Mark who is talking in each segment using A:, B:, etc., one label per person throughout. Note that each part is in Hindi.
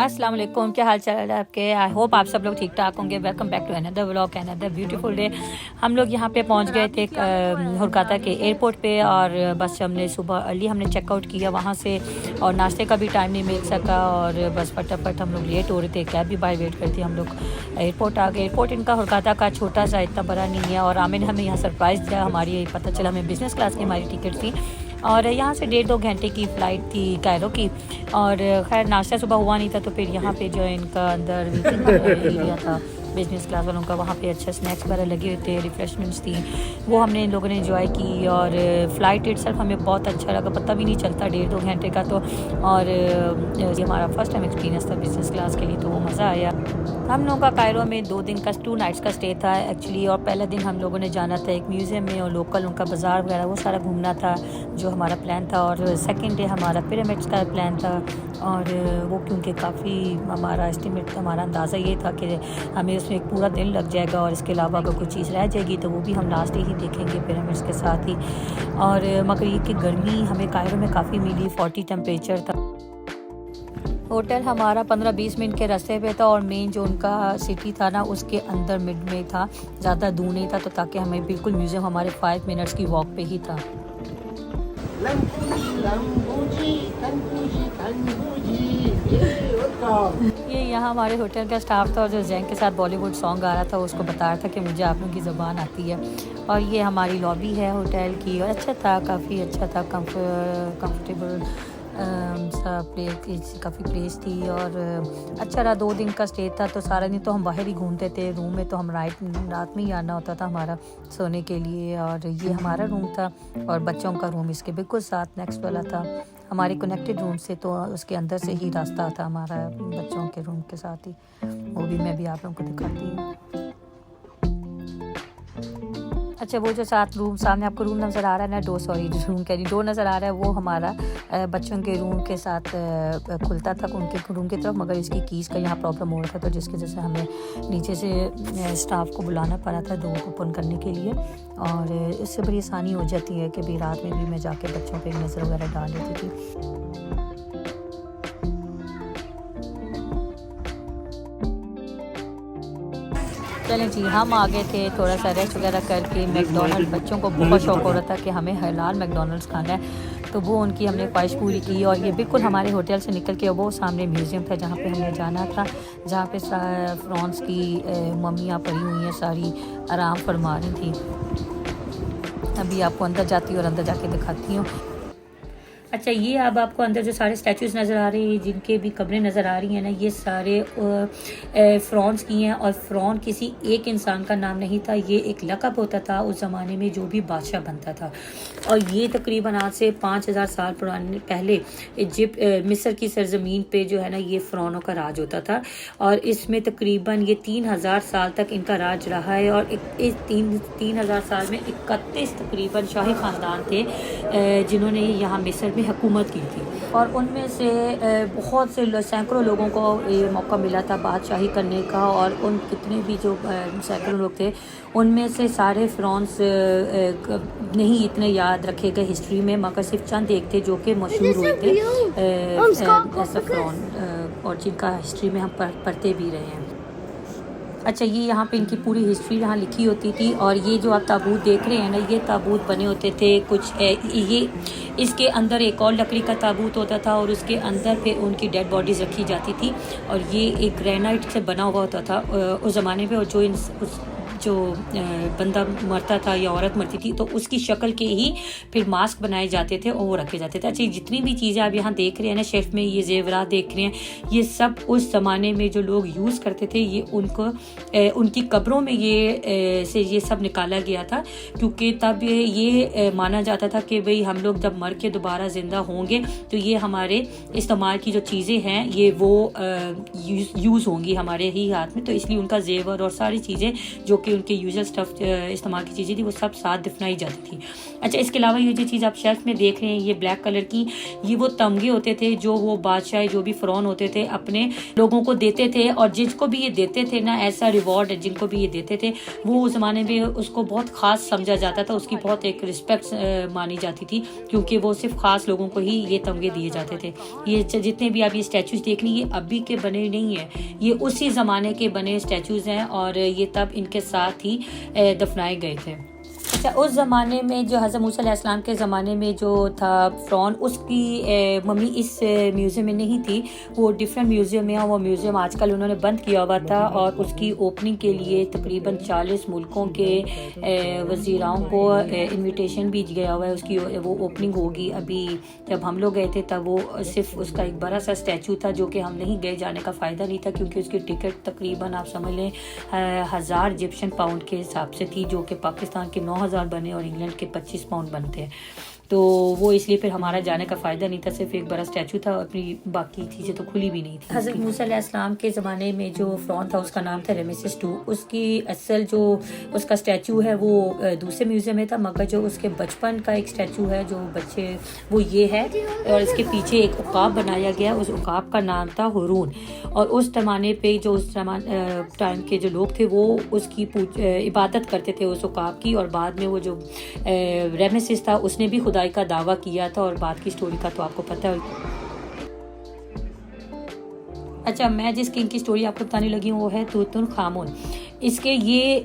A: अस्सलाम वालेकुम, क्या हाल चाल है आपके। आई होप आप सब लोग ठीक ठाक होंगे। Welcome back to another vlog, another beautiful day. हम लोग यहाँ पे पहुँच गए थे हुरकाता के एयरपोर्ट पे और बस हमने सुबह अर्ली हमने चेकआउट किया वहाँ से और नाश्ते का भी टाइम नहीं मिल सका और बस फटाफट हम लोग लेट हो रहे थे। कैब भी बाहर वेट करती, हम लोग एयरपोर्ट आ गए। एयरपोर्ट इनका हुरकाता का छोटा सा, इतना बड़ा नहीं है। और आमिर हमें यहाँ सरप्राइज़ दिया, हमारी पता चला हमें बिज़नेस क्लास की हमारी टिकट थी और यहाँ से 1.5-2 घंटे की फ़्लाइट थी कायरो की। और खैर नाश्ता सुबह हुआ नहीं था तो फिर यहाँ पे जो इनका अंदर एरिया था बिज़नेस क्लास वालों का, वहाँ पे अच्छा स्नैक्स वगैरह लगे हुए थे, रिफ़्रेशमेंट्स थी, वो हमने इन लोगों ने एंजॉय की। और फ़्लाइट इटसेल्फ हमें बहुत अच्छा लगा, पता भी नहीं चलता 1.5-2 घंटे का। तो और ये हमारा फ़र्स्ट टाइम एक्सपीरियंस था बिज़नेस क्लास के लिए, तो वो मज़ा आया। हम लोगों का कायरो में 2 दिन का 2 नाइट्स का स्टे था एक्चुअली। और पहला दिन हम लोगों ने जाना था एक म्यूज़ियम में और लोकल उनका बाज़ार वगैरह वो सारा घूमना था जो हमारा प्लान था। और सेकंड डे हमारा पिरामिड्स का प्लान था और वो क्योंकि काफ़ी हमारा एस्टिमेट हमारा अंदाज़ा ये था कि हमें उसमें एक पूरा दिन लग जाएगा और इसके अलावा अगर कोई चीज़ रह जाएगी तो वो भी हम लास्ट डे ही देखेंगे पिरामिड्स के साथ ही। और मगर ये कि गर्मी हमें कायरो में काफ़ी मिली, 40 टेम्परेचर था। होटल हमारा 15-20 मिनट के रास्ते पे था और मेन जो उनका सिटी था ना उसके अंदर मिड में था, ज़्यादा दूर नहीं था, तो ताकि हमें बिल्कुल म्यूज़ियम हमारे 5 मिनट्स की वॉक पे ही था। ये यहाँ हमारे होटल का स्टाफ था और जो जैन के साथ बॉलीवुड सॉन्ग आ रहा था उसको बता रहा था कि मुझे आप लोगों की ज़बान आती है। और ये हमारी लॉबी है होटल की और अच्छा था, काफ़ी अच्छा था, कंफर्टेबल सा प्लेस, काफ़ी प्लेस थी और अच्छा रहा। 2 दिन का स्टे था तो सारा दिन तो हम बाहर ही घूमते थे। रूम में तो हम रात में ही आना होता था हमारा सोने के लिए। और ये हमारा रूम था और बच्चों का रूम इसके बिल्कुल साथ नेक्स्ट वाला था। हमारे कनेक्टेड रूम से तो उसके अंदर से ही रास्ता था हमारा बच्चों के रूम के साथ ही, वो भी मैं भी आप लोगों को दिखाती हूँ। अच्छा, वो जो साथ रूम सामने आपको रूम नज़र आ रहा है ना, रूम कह रही 2 नज़र आ रहा है, वो हमारा बच्चों के रूम के साथ खुलता था उनके रूम की तरफ, मगर इसकी कीज़ का यहाँ प्रॉब्लम हो रहा था तो जिसकी वजह से हमें नीचे से स्टाफ को बुलाना पड़ा था डोर ओपन करने के लिए। और इससे बड़ी आसानी हो जाती है कि भाई रात में भी मैं जाके बच्चों पर नज़र वगैरह डाल देती थी। चलें जी, हम आ गए थे थोड़ा सा रेस्ट वगैरह करके। मैकडोनल्ड बच्चों को बहुत शौक़ हो रहा था कि हमें हलाल मैकडोनल्ड्स खाना है, तो वो उनकी हमने ख्वाहिश पूरी की। और ये बिल्कुल हमारे होटल से निकल के वो सामने म्यूज़ियम था जहाँ पे हमने जाना था, जहाँ पे फ्रांस की मम्मियाँ पड़ी हुई हैं, सारी आराम फरमा रही थी। अभी आपको अंदर जाती हूँ और अंदर जाके दिखाती हूँ। अच्छा, ये अब आपको अंदर जो सारे स्टैचूज़ नज़र आ रहे हैं, जिनके भी कब्रें नज़र आ रही हैं ना, ये सारे फ़्रौन की हैं। और फ़्रौन किसी एक इंसान का नाम नहीं था, ये एक लक़ब होता था उस ज़माने में जो भी बादशाह बनता था। और ये तकरीबन आज से 5000 साल पहले मिस्र की सरजमीन पे जो है ना ये फ़्रौनों का राज होता था। और इसमें तकरीबन ये 3000 साल तक इनका राज रहा है। और इस 3000 साल में 31 तकरीबन शाही ख़ानदान थे जिन्होंने यहाँ मिस्र में हुकूमत की थी। और उनमें से बहुत से सैकड़ों लोगों को ये मौका मिला था बादशाही करने का। और उन कितने भी जो सैकड़ों लोग थे उनमें से सारे फ़्रौन्स नहीं इतने याद रखे गए हिस्ट्री में, मगर सिर्फ चंद एक थे जो कि मशहूर हुए थे ऐसा फ़्रौन और जिनका हिस्ट्री में हम पढ़ते भी रहे हैं। अच्छा, ये यहाँ पे इनकी पूरी हिस्ट्री यहाँ लिखी होती थी। और ये जो आप ताबूत देख रहे हैं ना, ये ताबूत बने होते थे कुछ ये इसके अंदर एक और लकड़ी का ताबूत होता था और उसके अंदर फिर उनकी डेड बॉडीज़ रखी जाती थी। और ये एक ग्रेनाइट से बना हुआ होता था उस ज़माने में। और जो बंदा मरता था या औरत मरती थी तो उसकी शक्ल के ही फिर मास्क बनाए जाते थे और वो रखे जाते थे। अच्छा, जितनी भी चीज़ें आप यहाँ देख रहे हैं ना शेल्फ में, ये जेवरात देख रहे हैं, ये सब उस ज़माने में जो लोग यूज़ करते थे, ये उनकी कब्रों में ये सब निकाला गया था। क्योंकि तब ये माना जाता था कि भाई हम लोग जब मर के दोबारा ज़िंदा होंगे तो ये हमारे इस्तेमाल की जो चीज़ें हैं ये वो यूज़ होंगी हमारे ही हाथ में। तो इसलिए उनका जेवर और सारी चीज़ें जो की उनके यूजल स्टफ इस्तेमाल की चीज़ें थी वो सब साथ दफनाई जाती थी। अच्छा, इसके अलावा ये जो चीज़ आप शेल्फ में देख रहे हैं ये ब्लैक कलर की, ये वो तमगे होते थे जो वो बादशाह जो भी फ़िरौन होते थे अपने लोगों को देते थे, और जिसको भी ये देते थे ना, ऐसा रिवॉर्ड जिनको भी ये देते थे वो उस ज़माने में उसको बहुत ख़ास समझा जाता था, उसकी बहुत एक रिस्पेक्ट मानी जाती थी, क्योंकि वो सिर्फ ख़ास लोगों को ही ये तमगे दिए जाते थे। ये जितने भी आप ये स्टैचूज़ देख रही ये अभी के बने नहीं है, ये उसी ज़माने के बने स्टैचूज़ हैं और ये तब इनके साथ ही दफनाए गए थे। अच्छा, उस ज़माने में जो हज़रत मूसा अलैहिस्सलाम के ज़माने में जो था फ़िरौन, उसकी मम्मी इस म्यूज़ियम में नहीं थी, वो डिफरेंट म्यूज़ियम में है। वो म्यूज़ियम आजकल उन्होंने बंद किया हुआ था और उसकी ओपनिंग के लिए तकरीबन 40 मुल्कों के वज़ीराओं को इनविटेशन भी गया हुआ है। उसकी वो ओपनिंग होगी। अभी जब हम लोग गए थे तब वो सिर्फ उसका एक बड़ा सा स्टैचू था जो कि हम नहीं गए, जाने का फ़ायदा नहीं था, क्योंकि उसकी टिकट तकरीबन आप समझ लें 1000 इजिप्शियन पाउंड के हिसाब से थी, जो कि पाकिस्तान के 9000 बने और इंग्लैंड के 25 पाउंड बनते हैं। तो वो इसलिए फिर हमारा जाने का फ़ायदा नहीं था, सिर्फ एक बड़ा स्टैचू था, अपनी बाकी चीज़ें तो खुली भी नहीं थी। हज़रत मूसा अलैहिस्सलाम के ज़माने में जो फ़िरौन था उसका नाम था रमेसेस II। उसकी असल जो उसका स्टैचू है वो दूसरे म्यूज़ियम में था, मगर जो उसके बचपन का एक स्टैचू है जो बच्चे वो ये है, और इसके पीछे एक उकाब बनाया गया, उस उकाब का नाम था हुरून। और उस ज़माने पर जो उस टाइम के जो लोग थे वो उसकी इबादत करते थे उस उकाब की, और बाद में वो जो रमेसेस था उसने भी खुदाई का दावा किया था, और बाद की स्टोरी का तो आपको पता है। अच्छा, मैं जिस किंग की स्टोरी आपको बताने लगी हूँ वो है तूतनखामुन। इसके ये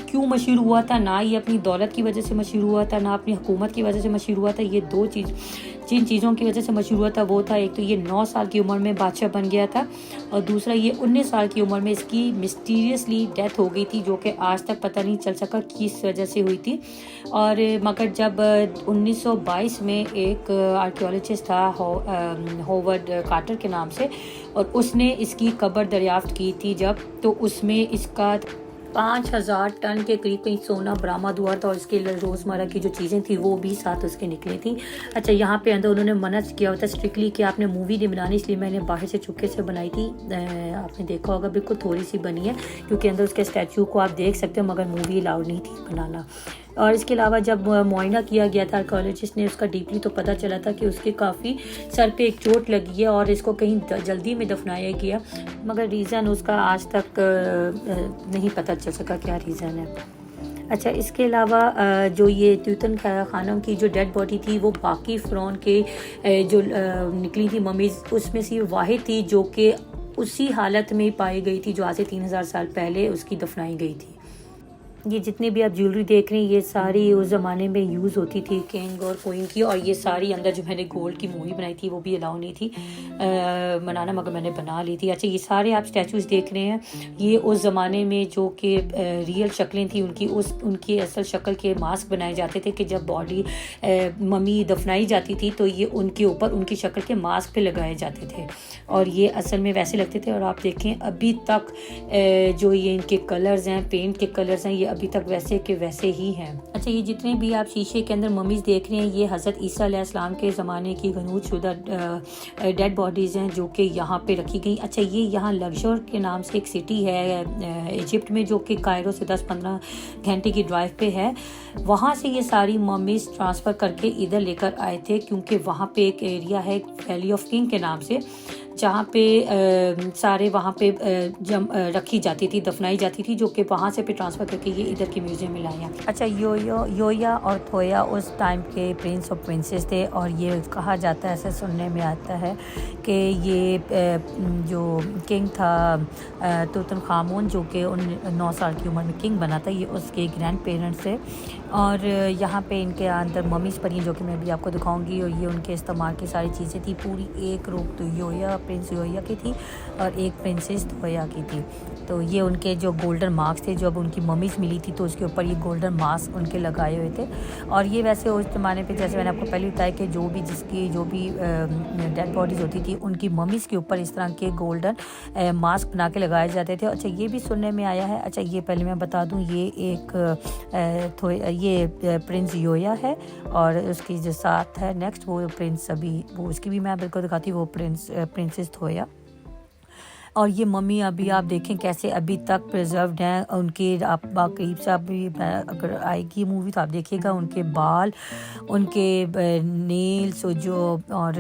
A: क्यों मशहूर हुआ था, ना ये अपनी दौलत की वजह से मशहूर हुआ था, ना अपनी हुकूमत की वजह से मशहूर हुआ था। ये दो चीज़ जिन चीज़ों की वजह से मशहूर हुआ था वो था, एक तो ये 9 साल की उम्र में बादशाह बन गया था, और दूसरा ये 19 साल की उम्र में इसकी मिस्टीरियसली डेथ हो गई थी, जो कि आज तक पता नहीं चल सका किस वजह से हुई थी। और मगर जब 1922 में एक आर्कियोलॉजिस्ट था होवर्ड कार्टर के नाम से, और उसने इसकी कब्र दरियाफ्त की थी जब, तो उसमें इसका 5000 टन के करीब कहीं सोना बरामद हुआ था, और इसके रोज़मर्रा की जो चीज़ें थी वो भी साथ उसके निकली थी। अच्छा, यहाँ पे अंदर उन्होंने मना किया हुआ था स्ट्रिक्टली कि आपने मूवी नहीं बनानी, इसलिए मैंने बाहर से चुपके से बनाई थी। आपने देखा होगा बिल्कुल थोड़ी सी बनी है, क्योंकि अंदर उसके स्टैचू को आप देख सकते हो, मगर मूवी अलाउड नहीं थी बनाना। और इसके अलावा जब मुआयना किया गया था आर्कियोलॉजिस्ट ने उसका डीपली, तो पता चला था कि उसके काफ़ी सर पे एक चोट लगी है और इसको कहीं जल्दी में दफनाया गया, मगर रीज़न उसका आज तक नहीं पता चल सका क्या रीज़न है। अच्छा, इसके अलावा जो ये तूतनखामुन की जो डेड बॉडी थी वो बाकी फ़िरौन के जो निकली थी ममीज़, उसमें से वाहिद थी जो कि उसी हालत में पाई गई थी जो आज से 3000 साल पहले उसकी दफनाई गई थी। ये जितनी भी आप ज्वेलरी देख रहे हैं ये सारी उस ज़माने में यूज़ होती थी किंग और क्वीन की, और ये सारी अंदर जो मैंने गोल्ड की मूवी बनाई थी वो भी अलाउ नहीं थी बनाना, मगर मैंने बना ली थी। अच्छा, ये सारे आप स्टैचूज़ देख रहे हैं, ये उस ज़माने में जो कि रियल शक्लें थी उनकी असल शक्ल के मास्क बनाए जाते थे कि जब बॉडी मम्मी दफनाई जाती थी तो ये उनके ऊपर उनकी शक्ल के मास्क पे लगाए जाते थे, और ये असल में वैसे लगते थे। और आप देखें अभी तक जो ये इनके कलर्स हैं, पेंट के कलर्स हैं, ये अभी तक वैसे के वैसे ही हैं। अच्छा, ये जितने भी आप शीशे के अंदर मम्मीज़ देख रहे हैं ये हज़रत ईसा अलैहिस्सलाम के ज़माने की गनूद शुदा डेड बॉडीज़ हैं जो कि यहाँ पे रखी गई। अच्छा, ये यहाँ लग्जर के नाम से एक सिटी है इजिप्ट में, जो कि कायरो से 10-15 घंटे की ड्राइव पे है। वहाँ से ये सारी मम्मीज़ ट्रांसफ़र करके इधर लेकर आए थे, क्योंकि वहाँ पे एक एरिया है वैली ऑफ किंग के नाम से, जहाँ पे सारे वहाँ पे रखी जाती थी, दफनाई जाती थी, जो कि वहाँ से पे ट्रांसफ़र करके ये इधर के म्यूज़ियम में लाया। अच्छा, योया और थोया उस टाइम के प्रिंस और प्रिंसेस थे, और ये कहा जाता है, ऐसे सुनने में आता है कि ये जो किंग था तूतनखामुन जो कि 9 साल की उम्र में किंग बना था, ये उसके ग्रैंड पेरेंट्स थे। और यहाँ पे इनके अंदर मम्मीज़ पड़ी जो कि मैं भी आपको दिखाऊंगी, और ये उनके इस्तेमाल की सारी चीज़ें थी। पूरी एक रूप तो योया प्रिंस योया की थी और एक प्रिंसेस थोया की थी। तो ये उनके जो गोल्डन मार्क्स थे, जब उनकी मम्मीज़ मिली थी तो उसके ऊपर ये गोल्डन मार्क्स उनके लगाए हुए थे। और ये वैसे उस ज़माने पे जैसे मैंने आपको पहले बताया कि जो भी डेड बॉडीज़ होती थी उनकी मम्मीज़ के ऊपर इस तरह के गोल्डन मास्क बना के लगाए जाते थे। अच्छा, ये भी सुनने में आया है। अच्छा, ये पहले मैं बता दूँ, ये एक ये प्रिंस योया है, और उसकी जो साथ है नेक्स्ट वो प्रिंस, अभी वो उसकी भी मैं बिल्कुल दिखाती हूँ, वो प्रिंसेस थोया। और ये मम्मी अभी आप देखें कैसे अभी तक प्रिजर्व्ड हैं उनके। आप करीब से अभी अगर आएगी मूवी तो आप देखिएगा उनके बाल, उनके नेल्स जो, और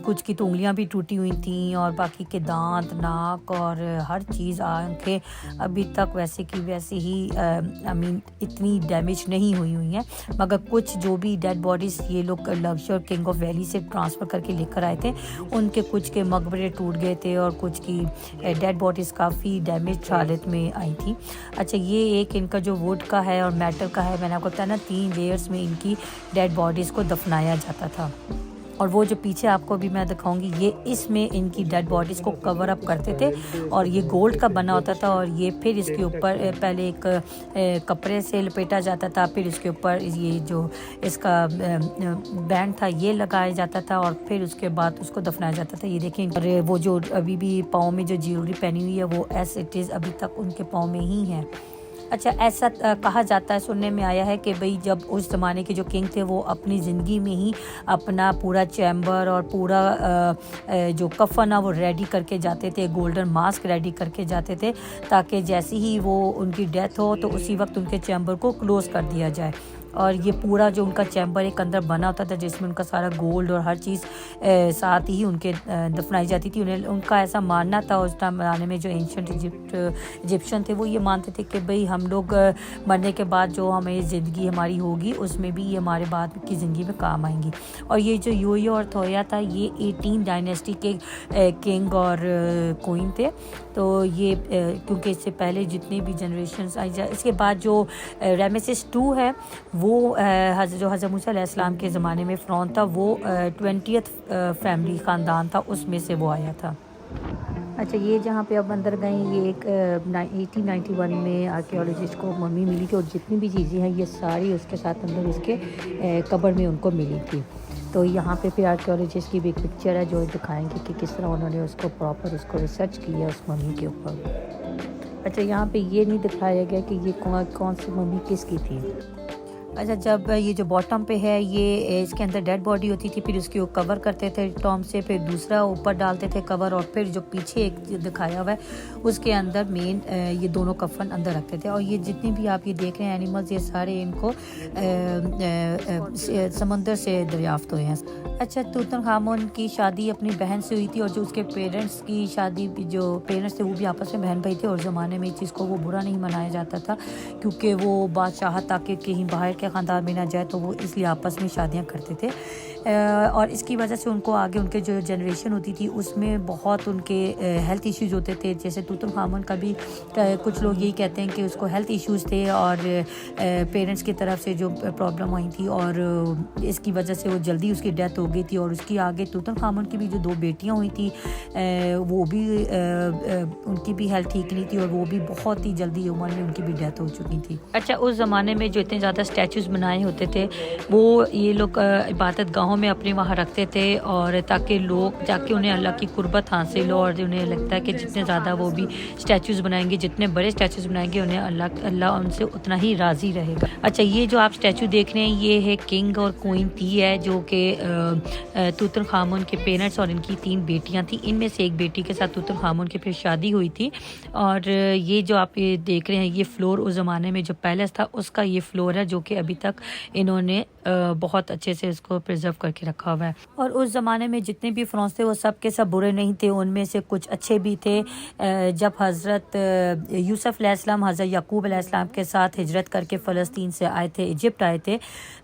A: कुछ की तो उंगलियां भी टूटी हुई थी, और बाकी के दांत, नाक और हर चीज़, आंखें अभी तक वैसे की वैसे ही आई मीन इतनी डैमेज नहीं हुई हैं। मगर कुछ जो भी डेड बॉडीज़ ये लोग लक्ष्य किंग ऑफ वैली से ट्रांसफ़र करके लेकर आए थे, उनके कुछ के मकबरे टूट गए थे और कुछ की डेड बॉडीज़ काफ़ी डैमेज हालत में आई थी। अच्छा, ये एक इनका जो वुड का है और मेटल का है, मैंने आपको बताया ना 3 लेयर्स में इनकी डेड बॉडीज़ को दफनाया जाता था। और वो जो पीछे आपको भी मैं दिखाऊंगी, ये इसमें इनकी डेड बॉडीज़ को कवर अप करते थे और ये गोल्ड का बना होता था, और ये फिर इसके ऊपर पहले एक कपड़े से लपेटा जाता था, फिर इसके ऊपर ये जो इसका बैंड था ये लगाया जाता था, और फिर उसके बाद उसको दफनाया जाता था। ये देखें, और वो जो अभी भी पाँव में जो ज्वेलरी पहनी हुई है वो एज इट इज़ अभी तक उनके पाँव में ही है। अच्छा, ऐसा कहा जाता है, सुनने में आया है कि भाई जब उस ज़माने के जो किंग थे वो अपनी ज़िंदगी में ही अपना पूरा चैम्बर और पूरा जो कफन है वो रेडी करके जाते थे, गोल्डन मास्क रेडी करके जाते थे, ताकि जैसे ही वो उनकी डेथ हो तो उसी वक्त उनके चैम्बर को क्लोज़ कर दिया जाए। और ये पूरा जो उनका चैम्बर एक अंदर बना होता था जिसमें उनका सारा गोल्ड और हर चीज़ साथ ही उनके दफनाई जाती थी। उन्हें उनका ऐसा मानना था उस टाइम ज़माने में, जो एंशिएंट इजिप्शियन थे वो ये मानते थे कि भाई हम लोग मरने के बाद जो हमें ज़िंदगी हमारी होगी उसमें भी ये हमारे बाद की ज़िंदगी में काम आएंगी। और ये जो योयो और थोया था ये 18 डायनेस्टी के किंग और क्वीन थे। तो ये क्योंकि इससे पहले जितनी भी जनरेशन्स आई जाए, इसके बाद जो रामेसेस 2 है वो जो हज़रत मूसा अलैहिस्सलाम के ज़माने में फ़िरौन था, वो 20th फैमिली ख़ानदान था, उसमें से वो आया था। अच्छा, ये जहाँ पे अब अंदर गए, ये एक 1891 में आर्कियोलॉजिस्ट को मम्मी मिली थी, और जितनी भी चीज़ें हैं ये सारी उसके साथ अंदर उसके कब्र में उनको मिली थी। तो यहाँ पे फिर आर्कियोलॉजिस्ट की भी एक पिक्चर है जो दिखाएंगे कि किस तरह उन्होंने उसको प्रॉपर उसको रिसर्च किया उस मम्मी के ऊपर। अच्छा, यहाँ पे ये नहीं दिखाया गया कि ये कौन सी मम्मी किसकी थी। अच्छा, जब ये जो बॉटम पे है ये इसके अंदर डेड बॉडी होती थी, फिर उसको कवर करते थे टॉम से, फिर दूसरा ऊपर डालते थे कवर, और फिर जो पीछे एक दिखाया हुआ है उसके अंदर मेन ये दोनों कफन अंदर रखते थे। और ये जितने भी आप ये देख रहे हैं एनिमल्स, ये सारे इनको समंदर से दरियाफ्त हुए हैं। अच्छा, तूतनखामुन की शादी अपनी बहन से हुई थी, और जो उसके पेरेंट्स की शादी, जो पेरेंट्स थे वो भी आपस में बहन भाई थे, और ज़माने में इस चीज़ को वो बुरा नहीं मनाया जाता था क्योंकि वो बादशाह ताकि कहीं बाहर के ख़ानदान में ना जाए, तो वो इसलिए आपस में शादियां करते थे। और इसकी वजह से उनको आगे उनके जो जनरेशन होती थी उसमें बहुत उनके हेल्थ इश्यूज़ होते थे। जैसे तूतनखामुन का भी कुछ लोग यही कहते हैं कि उसको हेल्थ इश्यूज़ थे और पेरेंट्स की तरफ से जो प्रॉब्लम आई थी, और इसकी वजह से वो जल्दी उसकी डेथ हो गई थी। और उसकी आगे तूतनखामुन की भी जो 2 बेटियां हुई थी वो भी उनकी भी हेल्थ ठीक नहीं थी, और वो भी बहुत ही जल्दी उम्र में उनकी भी डेथ हो चुकी थी। अच्छा, उस ज़माने में जो इतने ज़्यादा स्टैचूज़ बनाए होते थे वो ये लोग इबादत गाहों में अपने वहाँ रखते थे, और ताकि लोग जाके उन्हें अल्लाह की कुर्बत हासिल हो, और उन्हें लगता है कि जितने ज़्यादा वो भी स्टैचूज़ बनाएंगे, जितने बड़े स्टैचूज़ बनाएंगे, उन्हें अल्लाह उनसे उतना ही राज़ी रहेगा। अच्छा, ये जो आप स्टैचू देख रहे हैं ये है किंग और क्वीन टी है, जो कि तूतनखामुन के पेरेंट्स और इनकी 3 बेटियां थी। इनमें से एक बेटी के साथ तूतनखामुन की फिर शादी हुई थी। और ये जो आप ये देख रहे हैं ये फ्लोर उस ज़माने में जो पैलेस था उसका ये फ्लोर है, जो कि अभी तक इन्होंने बहुत अच्छे से इसको प्रिजर्व करके रखा हुआ है। और उस ज़माने में जितने भी फ़िरौन थे वो सब के सब बुरे नहीं थे, उनमें से कुछ अच्छे भी थे। जब हज़रत यूसुफ अलैहिस्सलाम हज़रत याकूब अलैहिस्सलाम के साथ हिजरत करके फ़लस्तीन से आए थे, इजिप्ट आए थे,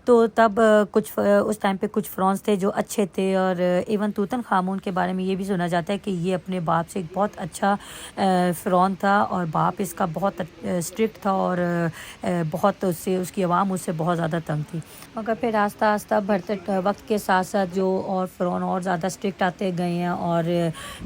A: तो तब कुछ उस टाइम पे कुछ फ़िरौन थे जो अच्छे थे। और इवन तूतनखामुन के बारे में ये भी सुना जाता है कि ये अपने बाप से एक बहुत अच्छा फ़िरौन था, और बाप इसका बहुत स्ट्रिक्ट था, और बहुत उससे उसकी आवाम उससे बहुत ज़्यादा तंग थी। मगर फिर आस्ता आस्ता बढ़ते वक्त के साथ साथ जो और फ़िरौन और ज़्यादा स्ट्रिक्ट आते गए हैं। और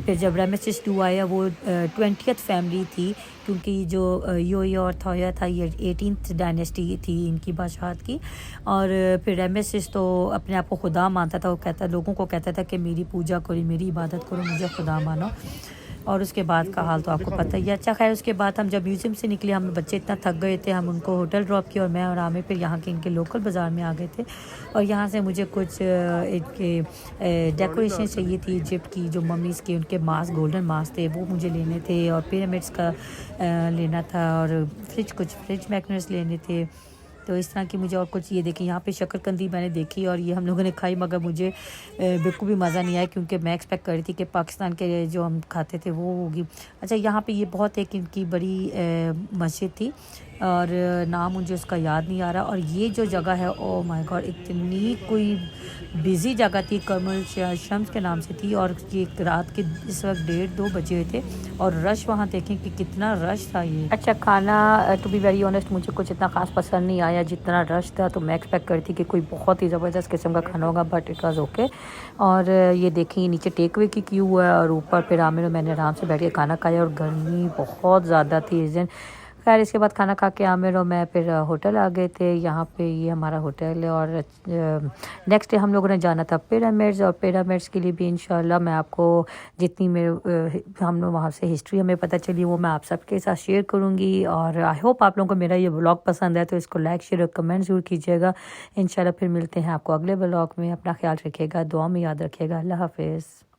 A: फिर जब रामेसेस 2 आया वो 20th फैमिली थी, क्योंकि जो योयो और थोया था ये 18th डायनेस्टी थी इनकी बादशाहत की। और फिर रामेसेस तो अपने आप को खुदा मानता था, वो कहता लोगों को कहता था कि मेरी पूजा करो, मेरी इबादत करो, मुझे खुदा मानो। और उसके बाद का हाल तो आपको पता ही है। अच्छा खैर उसके बाद हम जब म्यूज़ियम से निकले, हम बच्चे इतना थक गए थे, हम उनको होटल ड्रॉप किया और मैं और आमिर फिर यहाँ के इनके लोकल बाज़ार में आ गए थे। और यहाँ से मुझे कुछ इनके डेकोरेशन चाहिए थी इजिप्ट की, जो मम्मीज़ के उनके मास्क, गोल्डन मास्क थे, वो मुझे लेने थे और पिरामिड्स का लेना था और कुछ फ्रिज मैग्नेट्स लेने थे। तो इस तरह की मुझे और कुछ, ये देखिए यहाँ पे शक्करकंदी मैंने देखी और ये हम लोगों ने खाई, मगर मुझे बिल्कुल भी मज़ा नहीं आया क्योंकि मैं एक्सपेक्ट कर रही थी कि पाकिस्तान के जो हम खाते थे वो होगी। अच्छा यहाँ पे ये बहुत एक इनकी बड़ी मस्जिद थी और नाम मुझे उसका याद नहीं आ रहा। और ये जो जगह है, ओ माय गॉड, इतनी कोई बिज़ी जगह थी, कर्मल शम्स के नाम से थी और ये रात के इस वक्त 1:30-2 बजे हुए थे और रश वहाँ देखें कि कितना रश था ये। अच्छा खाना टू बी वेरी ऑनेस्ट मुझे कुछ इतना ख़ास पसंद नहीं आया, जितना रश था तो मैं एक्सपेक्ट करती कि कोई बहुत ही ज़बरदस्त किस्म का खाना होगा, बट इट वाज़ ओके। और ये देखिए नीचे टेक वे की क्यू है और ऊपर फिर आमिर और मैंने आराम से बैठ के खाना खाया और गर्मी बहुत ज़्यादा थी इस दिन। खैर इसके बाद खाना खा के आमिर और मैं फिर होटल आ गए थे। यहाँ पे ये हमारा होटल है और नेक्स्ट डे हम लोगों ने जाना था पिरामिड्स, और पिरामिड्स के लिए भी इंशाल्लाह मैं आपको जितनी मेरे हम लोग वहाँ से हिस्ट्री हमें पता चली वो मैं आप सबके साथ शेयर करूँगी। और आई होप आप लोगों को मेरा ये व्लॉग पसंद है, तो इसको लाइक शेयर और कमेंट ज़रूर कीजिएगा। इंशाल्लाह फिर मिलते हैं आपको अगले व्लॉग में। अपना ख्याल रखिएगा, दुआ में याद रखिएगा। अल्लाह हाफिज़।